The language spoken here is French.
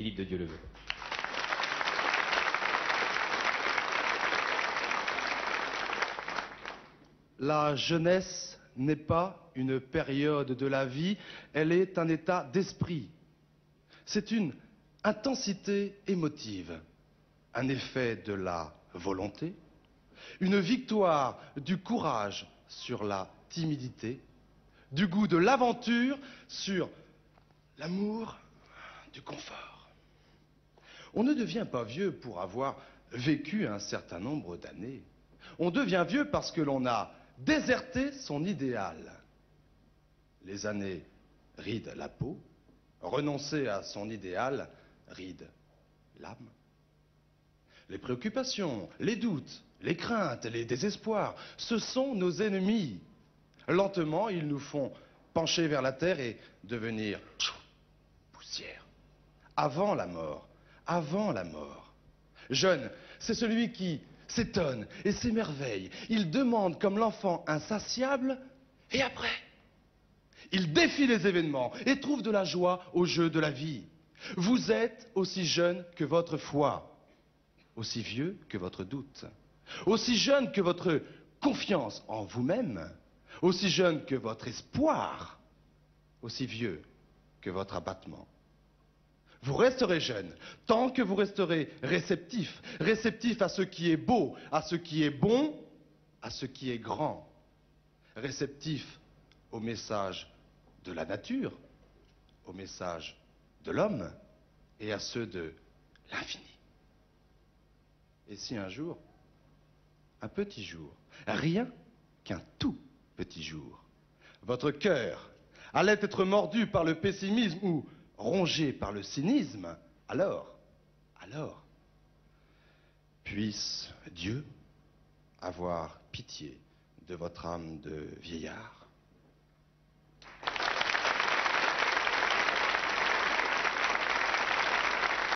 Philippe de Dieuleveult. La jeunesse n'est pas une période de la vie, elle est un état d'esprit. C'est une intensité émotive, un effet de la volonté, une victoire du courage sur la timidité, du goût de l'aventure sur l'amour du confort. On ne devient pas vieux pour avoir vécu un certain nombre d'années. On devient vieux parce que l'on a déserté son idéal. Les années rident la peau, renoncer à son idéal ride l'âme. Les préoccupations, les doutes, les craintes, les désespoirs, ce sont nos ennemis. Lentement, ils nous font pencher vers la terre et devenir poussière. Avant la mort, avant la mort. Jeune, c'est celui qui s'étonne et s'émerveille. Il demande comme l'enfant insatiable, et après, il défie les événements et trouve de la joie au jeu de la vie. Vous êtes aussi jeune que votre foi, aussi vieux que votre doute, aussi jeune que votre confiance en vous-même, aussi jeune que votre espoir, aussi vieux que votre abattement. Vous resterez jeune tant que vous resterez réceptif, réceptif à ce qui est beau, à ce qui est bon, à ce qui est grand, réceptif au message de la nature, au message de l'homme et à ceux de l'infini. Et si un jour, un petit jour, rien qu'un tout petit jour, votre cœur allait être mordu par le pessimisme ou rongé par le cynisme, alors, puisse Dieu avoir pitié de votre âme de vieillard